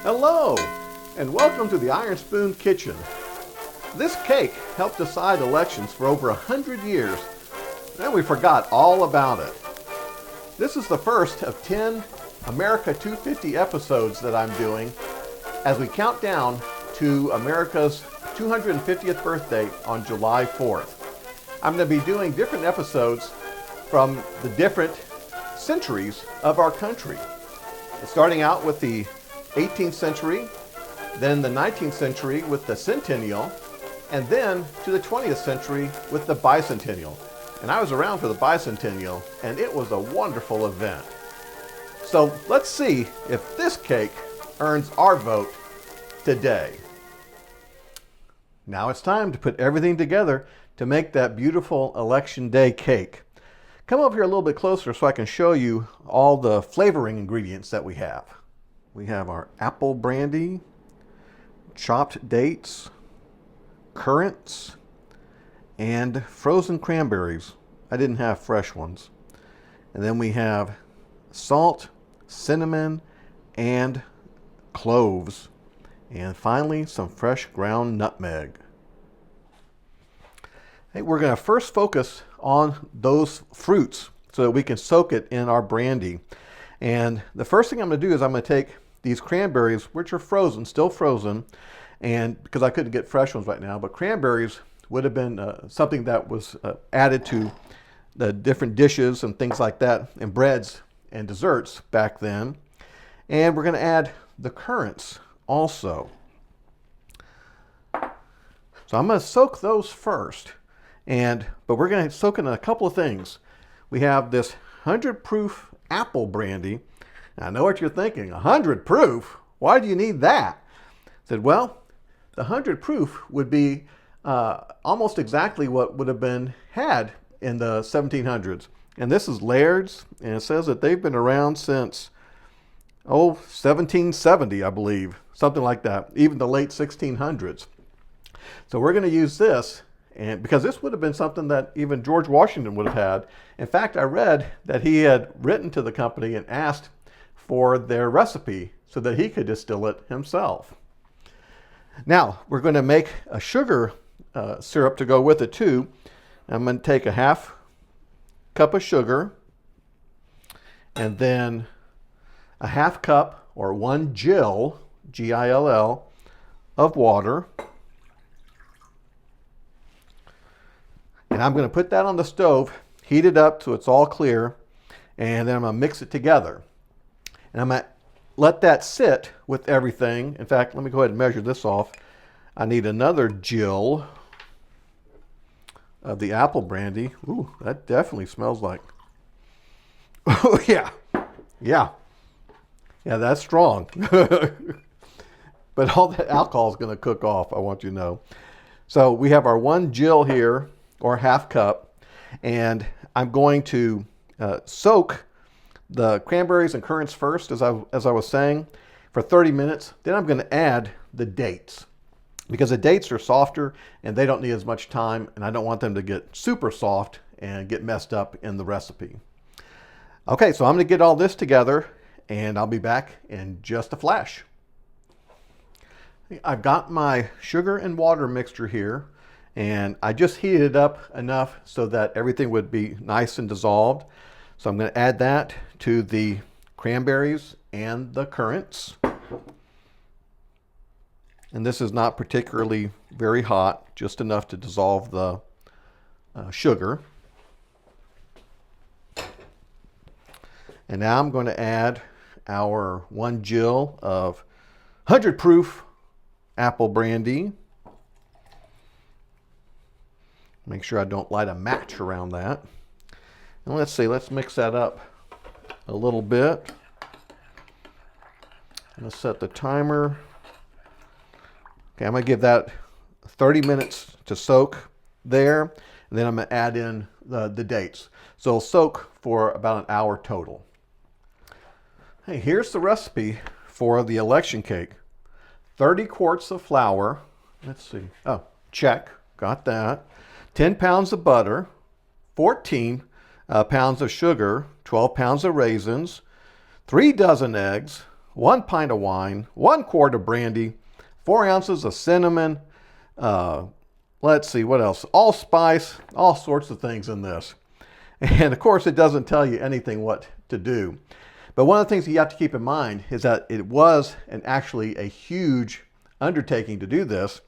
Hello, and welcome to the Iron Spoon Kitchen. This cake helped decide elections for over 100 years, and we forgot all about it. This is the first of 10 America 250 episodes that I'm doing as we count down to America's 250th birthday on July 4th. I'm going to be doing different episodes from the different centuries of our country. Starting out with the 18th century, then the 19th century with the centennial, and then to the 20th century with the bicentennial. And I was around for the bicentennial, and it was a wonderful event. So let's see if this cake earns our vote today. Now it's time to put everything together to make that beautiful election day cake. Come over here a little bit closer so I can show you all the flavoring ingredients that we have. We have our apple brandy, chopped dates, currants, and frozen cranberries. I didn't have fresh ones. And then we have salt, cinnamon, and cloves. And finally, some fresh ground nutmeg. Hey, we're going to first focus on those fruits so that we can soak it in our brandy. And the first thing I'm going to do is I'm going to take these cranberries, which are frozen, still frozen, and because I couldn't get fresh ones right now, but cranberries would have been something that was added to the different dishes and things like that, and breads and desserts back then. And we're going to add the currants also. So I'm going to soak those first, but we're going to soak in a couple of things. We have this 100 proof apple brandy. I know what you're thinking, 100 proof? Why do you need that? I said, well, the 100 proof would be almost exactly what would have been had in the 1700s. And this is Laird's, and it says that they've been around since, 1770, I believe, something like that, even the late 1600s. So we're going to use this, and because this would have been something that even George Washington would have had. In fact, I read that he had written to the company and asked for their recipe so that he could distill it himself. Now, we're going to make a sugar syrup to go with it too. I'm going to take a half cup of sugar and then a half cup or 1 gill, G-I-L-L, of water. And I'm going to put that on the stove, heat it up so it's all clear, and then I'm going to mix it together. And I'm going to let that sit with everything. In fact, let me go ahead and measure this off. I need another gill of the apple brandy. Ooh, that definitely smells like... Oh, yeah. Yeah, that's strong. But all that alcohol is going to cook off, I want you to know. So we have our 1 gill here, or half cup, and I'm going to soak the cranberries and currants first, as I was saying, for 30 minutes. Then I'm going to add the dates, because the dates are softer and they don't need as much time, and I don't want them to get super soft and get messed up in the recipe. Okay, so I'm going to get all this together, and I'll be back in just a flash. I've got my sugar and water mixture here, and I just heated it up enough so that everything would be nice and dissolved. So I'm going to add that to the cranberries and the currants. And this is not particularly very hot, just enough to dissolve the sugar. And now I'm going to add our 1 gill of 100 proof apple brandy. Make sure I don't light a match around that. And let's see, let's mix that up a little bit. Let's set the timer. Okay, I'm going to give that 30 minutes to soak there, and then I'm going to add in the dates. So it'll soak for about an hour total. Hey, here's the recipe for the election cake. 30 quarts of flour. Let's see. Oh, check. Got that. 10 pounds of butter, 14 pounds of sugar, 12 pounds of raisins, 3 dozen eggs, 1 pint of wine, 1 quart of brandy, 4 ounces of cinnamon, let's see, what else? Allspice, all sorts of things in this. And of course, it doesn't tell you anything what to do. But one of the things you have to keep in mind is that it was actually a huge undertaking to do this,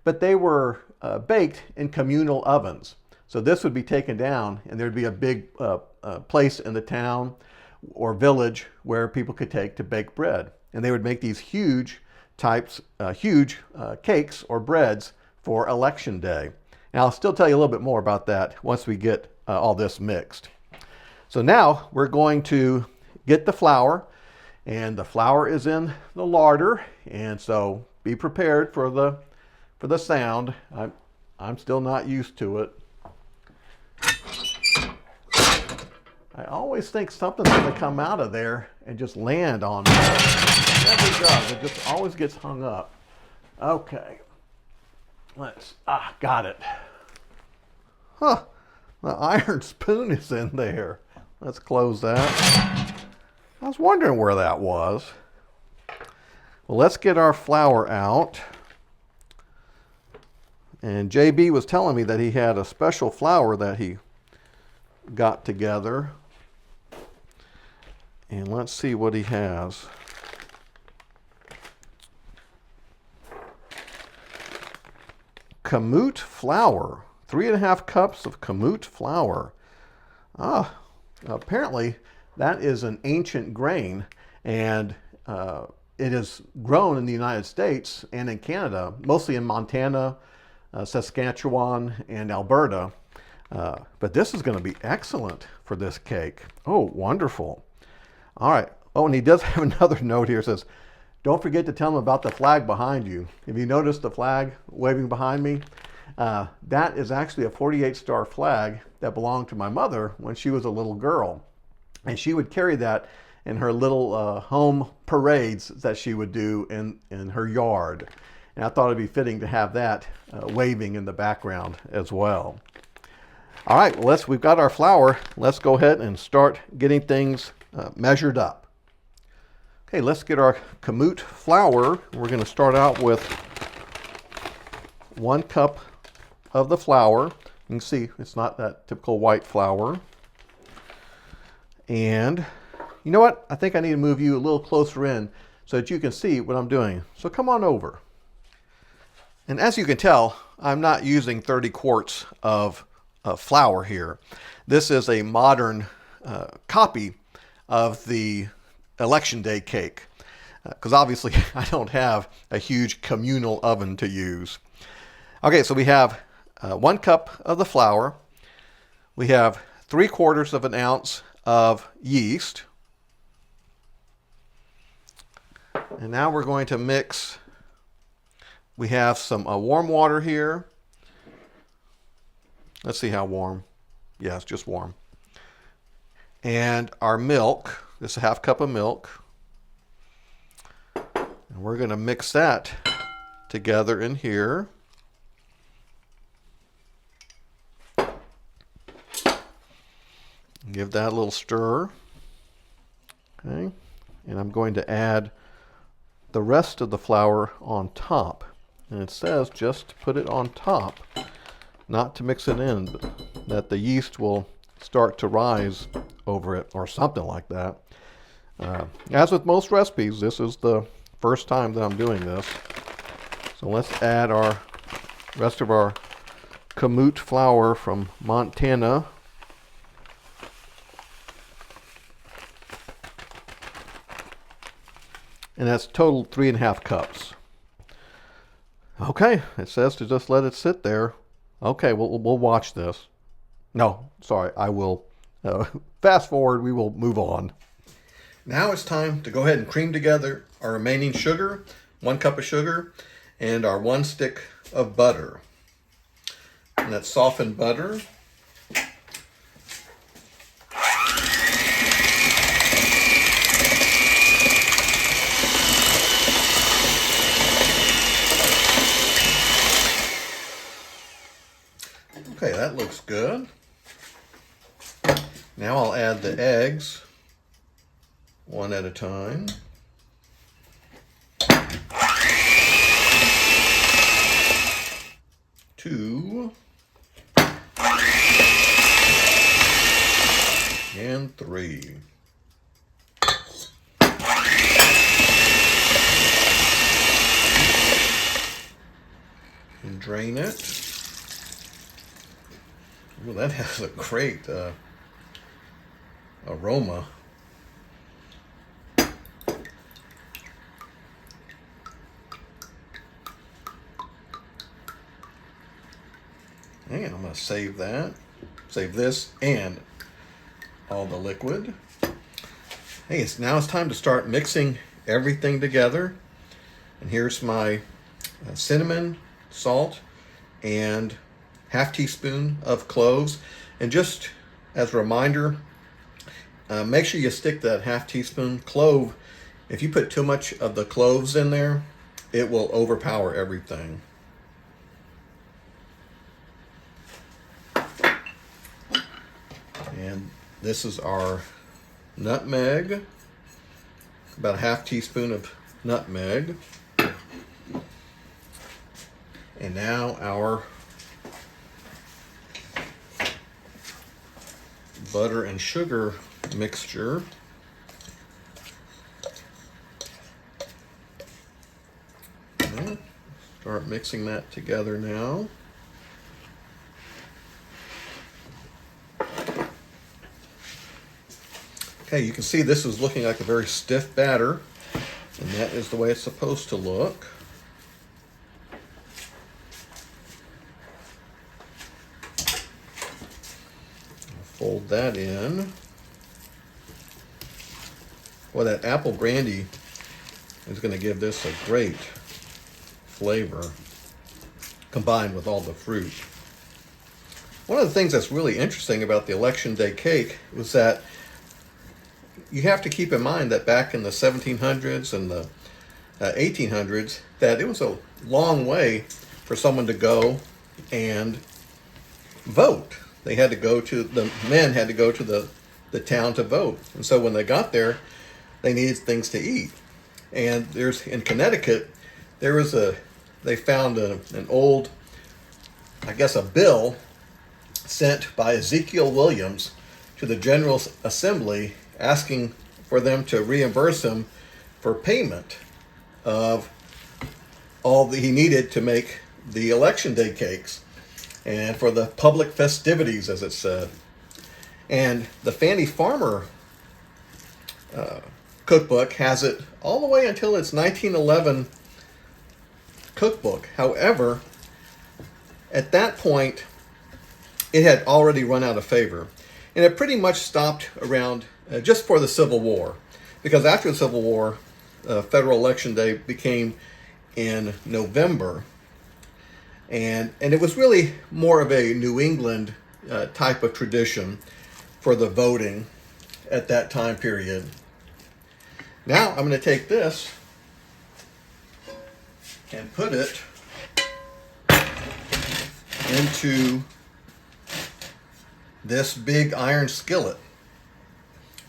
but they were baked in communal ovens. So this would be taken down and there'd be a big place in the town or village where people could take to bake bread. And they would make these huge cakes or breads for election day. And I'll still tell you a little bit more about that once we get all this mixed. So now we're going to get the flour, and the flour is in the larder, and so be prepared for the sound. I'm still not used to it. I always think something's going to come out of there and just land on me. It never does. It just always gets hung up. Okay. Got it. Huh. The iron spoon is in there. Let's close that. I was wondering where that was. Well, let's get our flour out. And JB was telling me that he had a special flour that he got together. And let's see what he has. Kamut flour. 3.5 cups of kamut flour. Apparently that is an ancient grain, and it is grown in the United States and in Canada, mostly in Montana, Saskatchewan, and Alberta. But this is going to be excellent for this cake. Oh, wonderful. All right. Oh, and he does have another note here. It says, don't forget to tell him about the flag behind you. Have you noticed the flag waving behind me? That is actually a 48-star flag that belonged to my mother when she was a little girl. And she would carry that in her little home parades that she would do in her yard. And I thought it'd be fitting to have that waving in the background as well. All right, well, we've got our flour. Let's go ahead and start getting things measured up. Okay, let's get our kamut flour. We're going to start out with 1 cup of the flour. You can see it's not that typical white flour. And you know what? I think I need to move you a little closer in so that you can see what I'm doing. So come on over. And as you can tell, I'm not using 30 quarts of flour here. This is a modern copy of the election day cake, because obviously I don't have a huge communal oven to use. Okay, so we have 1 cup of the flour. We have 3/4 of an ounce of yeast. And now we're going to mix. We have some warm water here. Let's see how warm. Yeah, it's just warm. And our milk. This is a 1/2 cup of milk. And we're going to mix that together in here. Give that a little stir. Okay. And I'm going to add the rest of the flour on top. And it says just to put it on top, not to mix it in, but that the yeast will start to rise over it or something like that. As with most recipes, this is the first time that I'm doing this. So let's add our rest of our kamut flour from Montana. And that's total 3.5 cups. Okay, it says to just let it sit there. Okay, we'll watch this. No, sorry, I will fast forward. We will move on. Now it's time to go ahead and cream together our remaining sugar, 1 cup of sugar, and our 1 stick of butter. And that's softened butter. Okay, that looks good. Now I'll add the eggs 1 at a time. drain it. Ooh, that has a great aroma. And I'm going to save that. Save this and all the liquid. Hey, now it's time to start mixing everything together. And here's my cinnamon, salt, and half teaspoon of cloves. And just as a reminder, make sure you stick that half teaspoon clove. If you put too much of the cloves in there, it will overpower everything. And this is our nutmeg, about a half teaspoon of nutmeg. And now our butter and sugar mixture. Okay, start mixing that together now. Okay, you can see this is looking like a very stiff batter, and that is the way it's supposed to look. Fold that in. Well, that apple brandy is going to give this a great flavor combined with all the fruit. One of the things that's really interesting about the Election Day cake was that you have to keep in mind that back in the 1700s and the 1800s, that it was a long way for someone to go and vote. They had to go to, the men had to go to the town to vote. And so when they got there, they needed things to eat. And in Connecticut, they found an old, I guess a bill sent by Ezekiel Williams to the General Assembly asking for them to reimburse him for payment of all that he needed to make the Election Day cakes and for the public festivities, as it said. And the Fanny Farmer cookbook has it all the way until its 1911 cookbook. However, at that point, it had already run out of favor. And it pretty much stopped around just for the Civil War. Because after the Civil War, Federal Election Day became in November. And it was really more of a New England type of tradition for the voting at that time period. Now I'm going to take this and put it into this big iron skillet.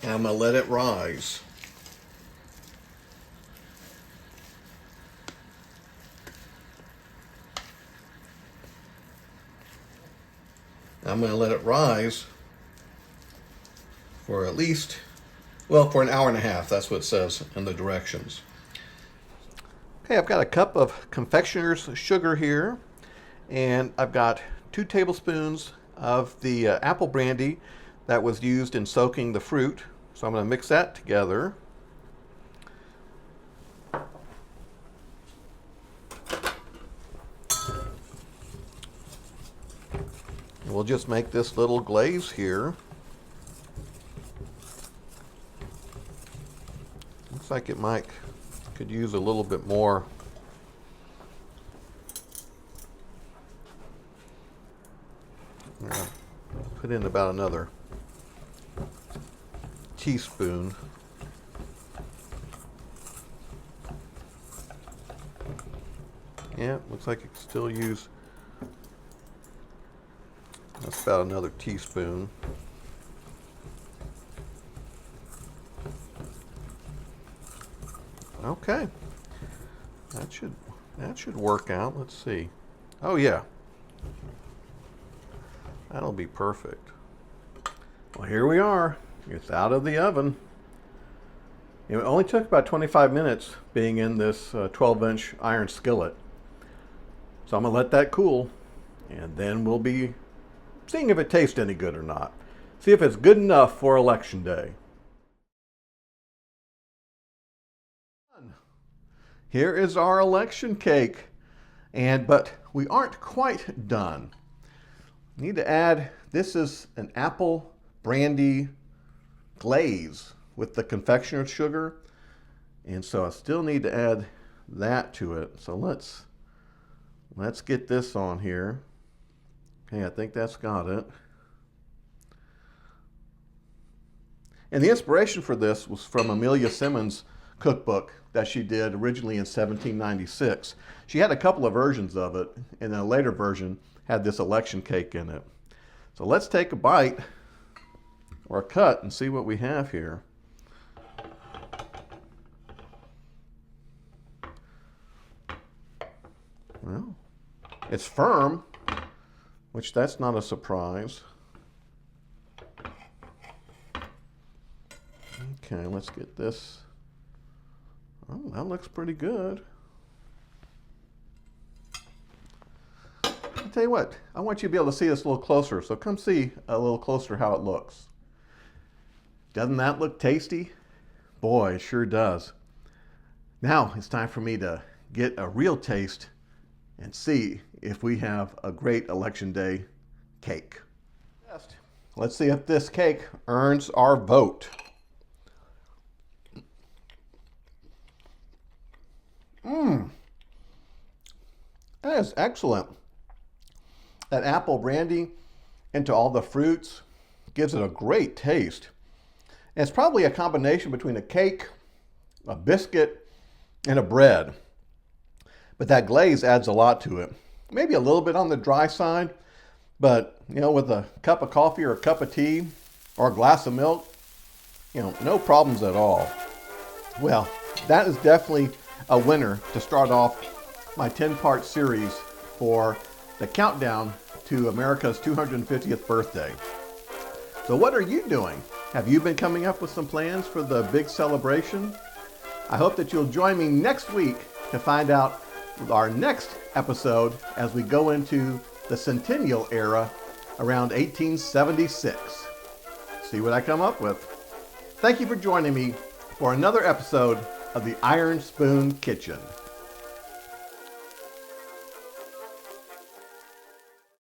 And I'm going to let it rise. I'm going to let it rise for at least, well, for an hour and a half. That's what it says in the directions. Okay, I've got a cup of confectioner's sugar here, and I've got 2 tablespoons of the apple brandy that was used in soaking the fruit. So I'm going to mix that together. And we'll just make this little glaze here. Looks like it could use a little bit more. Put in about another teaspoon. Yeah, looks like it could still use, that's about another teaspoon. Okay, that should work out. Let's see. Oh yeah, that'll be perfect. Well, here we are. It's out of the oven. It only took about 25 minutes being in this 12-inch iron skillet. So I'm going to let that cool, and then we'll be seeing if it tastes any good or not. See if it's good enough for Election Day. Here is our election cake, but we aren't quite done. Need to add, this is an apple brandy glaze with the confectioner's sugar, and so I still need to add that to it. So let's get this on here. Okay, I think that's got it. And the inspiration for this was from Amelia Simmons' cookbook that she did originally in 1796. She had a couple of versions of it, and then a later version had this election cake in it. So let's take a bite or a cut and see what we have here. Well, it's firm, which that's not a surprise. Okay, let's get this. Oh, that looks pretty good. I'll tell you what, I want you to be able to see this a little closer, so come see a little closer how it looks. Doesn't that look tasty? Boy, it sure does. Now it's time for me to get a real taste and see if we have a great Election Day cake. Let's see if this cake earns our vote. That is excellent. That apple brandy into all the fruits gives it a great taste. And it's probably a combination between a cake, a biscuit, and a bread. But that glaze adds a lot to it. Maybe a little bit on the dry side, but you know, with a cup of coffee or a cup of tea or a glass of milk, you know, no problems at all. Well, that is definitely a winner to start off my 10-part series for the countdown to America's 250th birthday. So what are you doing? Have you been coming up with some plans for the big celebration? I hope that you'll join me next week to find out our next episode as we go into the centennial era around 1876. See what I come up with. Thank you for joining me for another episode of the Iron Spoon Kitchen.